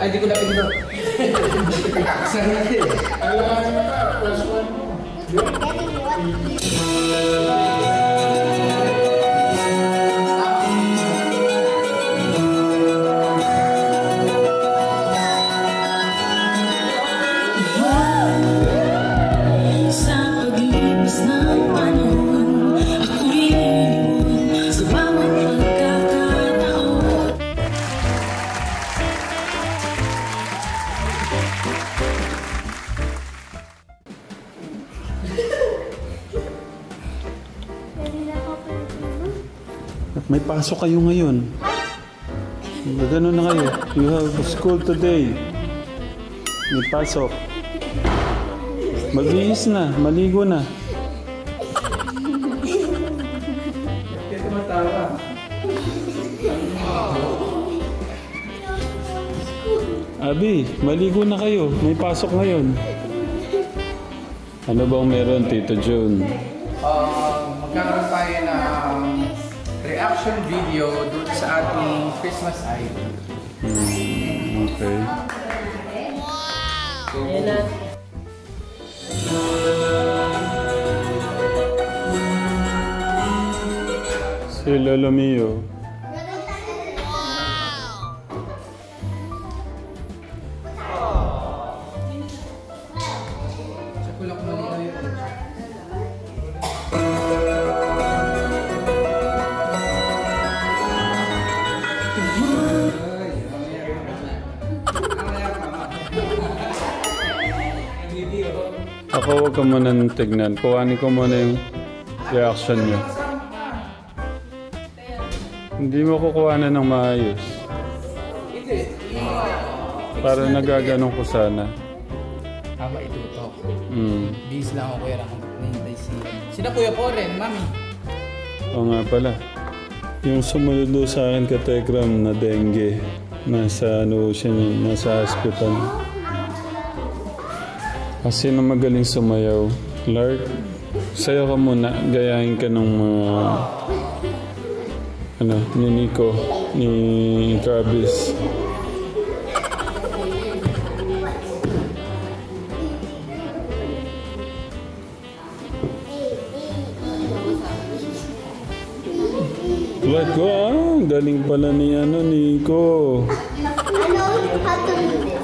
Ay, di ko na pinito. Saan natin? Alam mo na, first one mo. May pasok kayo ngayon. Ganun na kayo. You have school today. May pasok. Magbihis na. Maligo na. Kaya tumatawa. Abi, maligo na kayo. May pasok ngayon. Ano bang meron, Tito June? Magkakaroon tayo ng reaction video doon sa ating Christmas idol. Okay. So, si Lolo Mio. sa kulak malinaw yun. Ako, huwag ka muna tignan. Kuhanin ko muna yung reaction niyo. Hindi mo kukuhanan ng maayos. Para nagaganong ko sana. Tama, itutok. Mm. Bis lang ako kuya kung nahintay sina Kuya Poren, Mami. Oo nga pala. Yung sumunod do sa akin ka Telegram na dengue. Nasa ano siya niya, nasa hospital. Kasi na magaling sumayaw. Lark, sayo ka muna. Gayahin ka ng mga ni Nico, ni Travis. Let go, galing pala ni Nico. I know how to do this.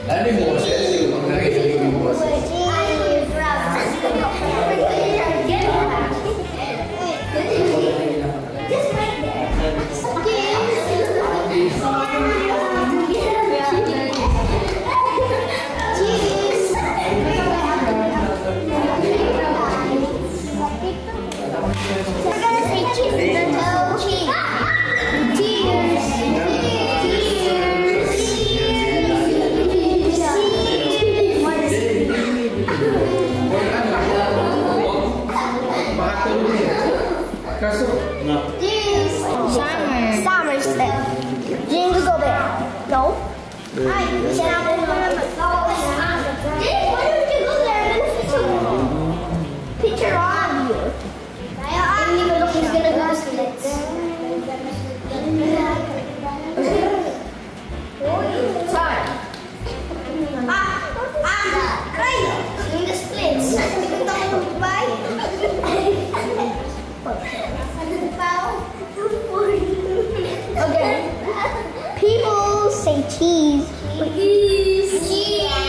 Lalo yung boses, yung pagkakakilig yung boses. Somerset. Jingle go there. No. Hi. Why don't you go there? I'm gonna picture on you. I don't even look. He's gonna go to splits. Sorry. Right. In the splits. Bye. Okay. People say cheese. Cheese.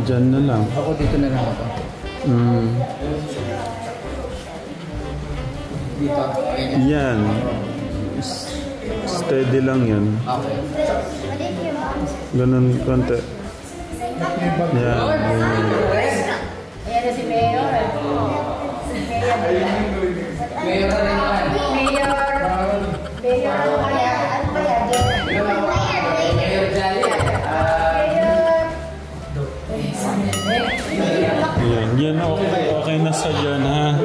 Diyan na lang. Ako dito na lang ako. Dito. Yan. Steady lang yan. Okay. Ganun konti. Yan. Ayan na si Mayor. Mayor na rin yan. Mayor, ano kaya? Ano kaya? Mayor Jolly. Yan. Yan okay. Okay na sa dyan ha.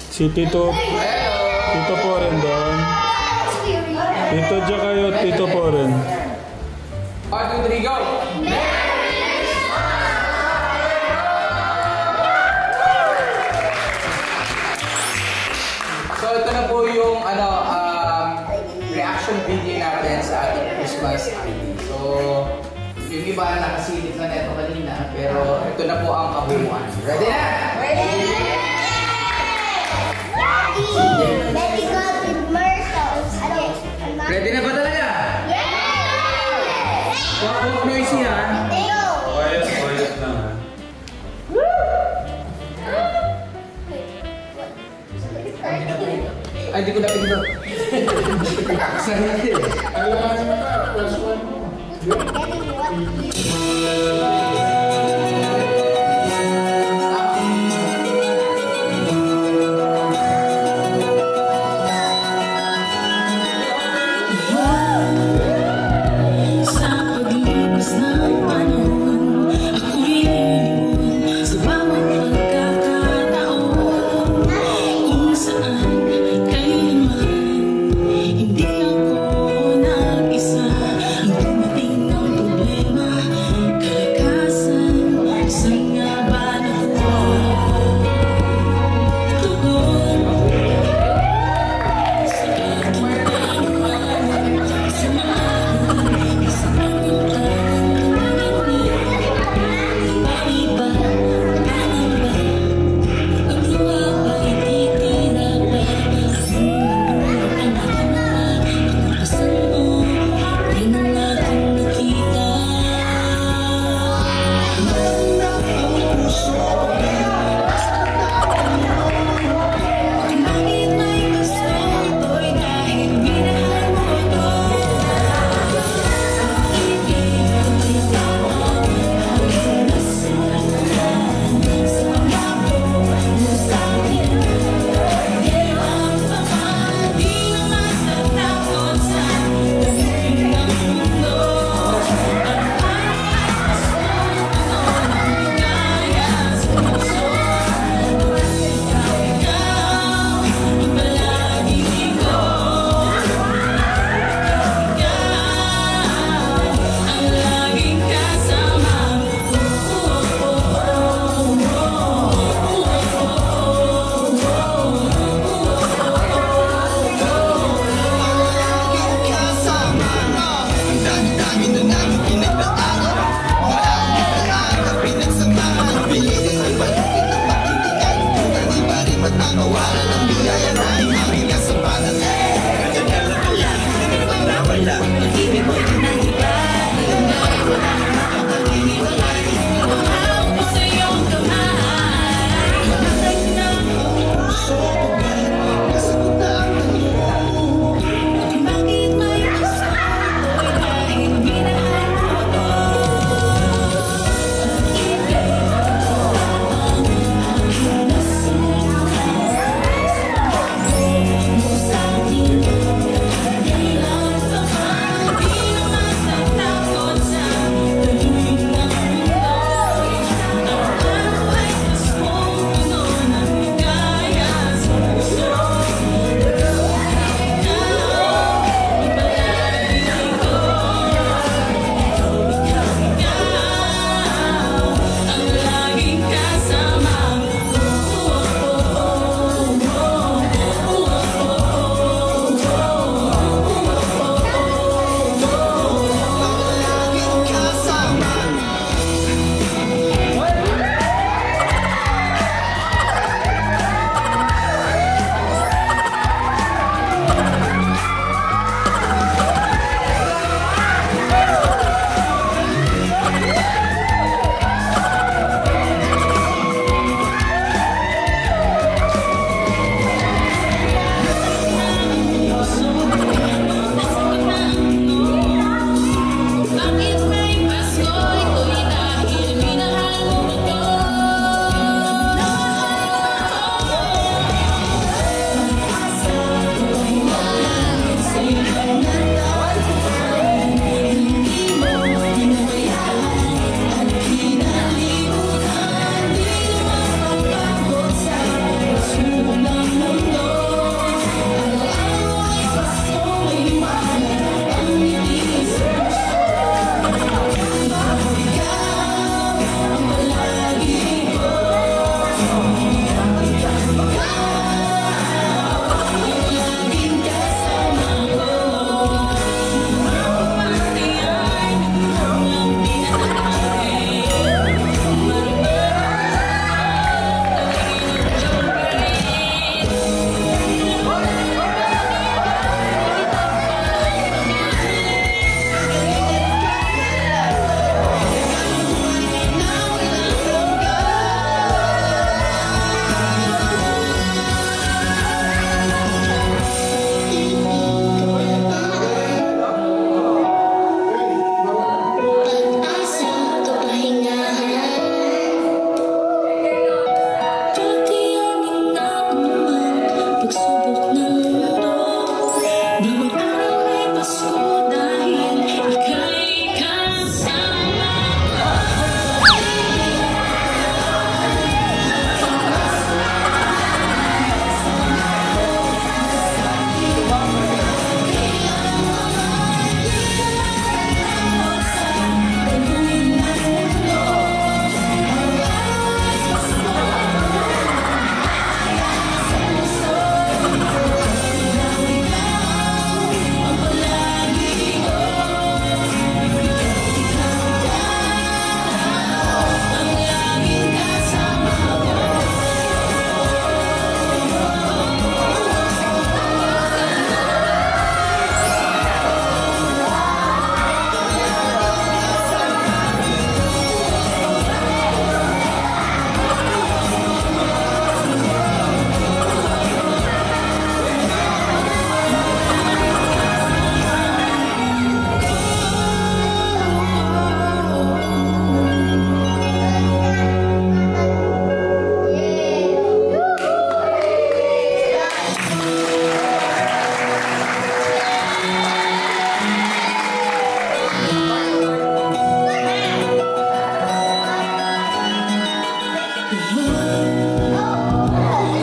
Si Tito po rin doon. Tito dyan kayo, Tito po rin. 1, 2, 3, go! So ito na po yung reaction video natin sa ating Christmas ID. So yung iba nakasilip na neto kanina, pero ito na po ang kabuuan. Ready na? Let's go to Myrtles. Ready na ba talaga? Huwag noisy ha? Quiet lang ha. Ay, di ko na pinito. Sarili. Alam mo na, plus one mo. Bawat araw ay Pasko dahil ika'y kasama ko.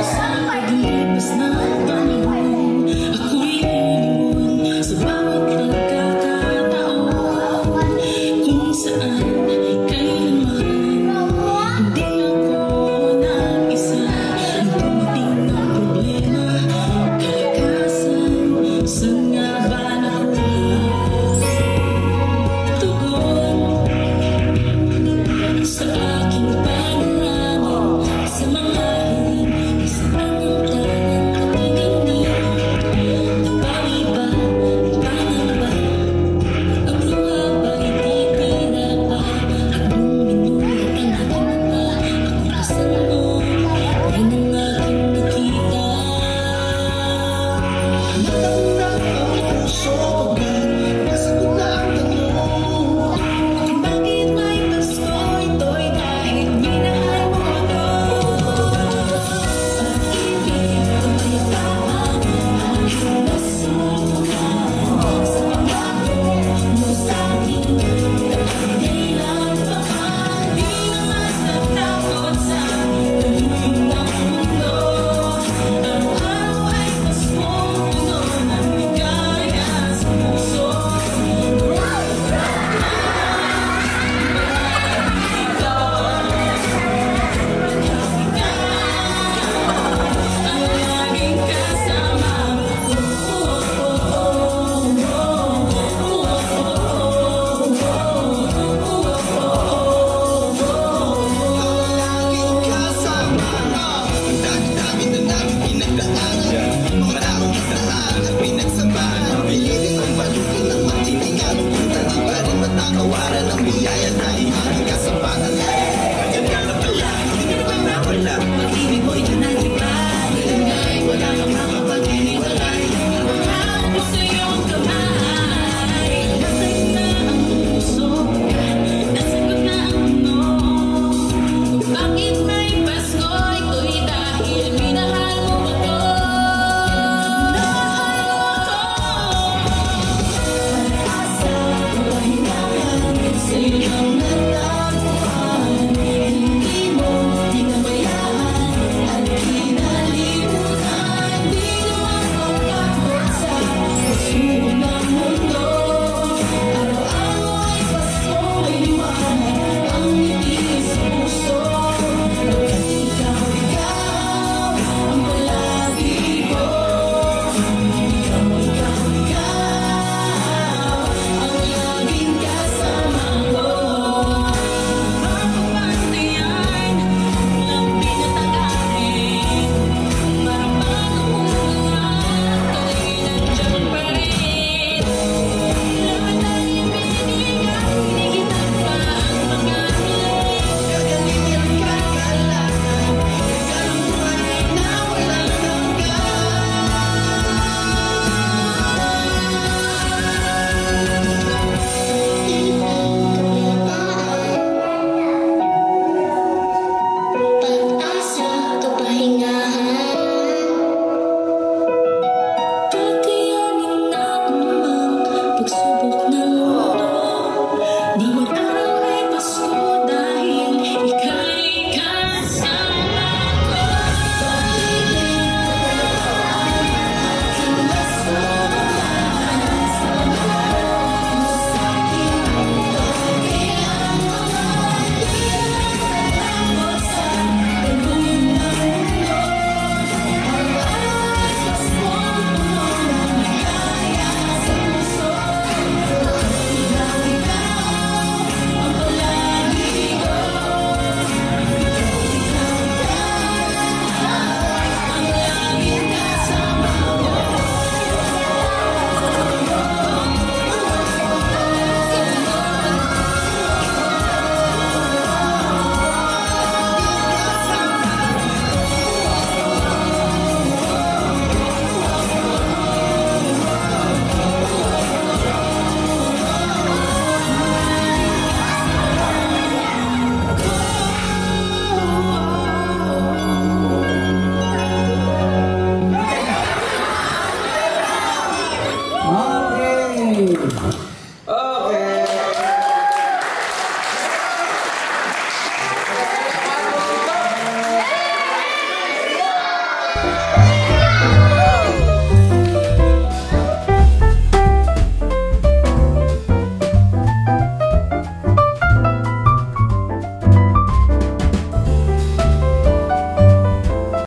Sa paglipas ng panahon, ako'y lilibon sa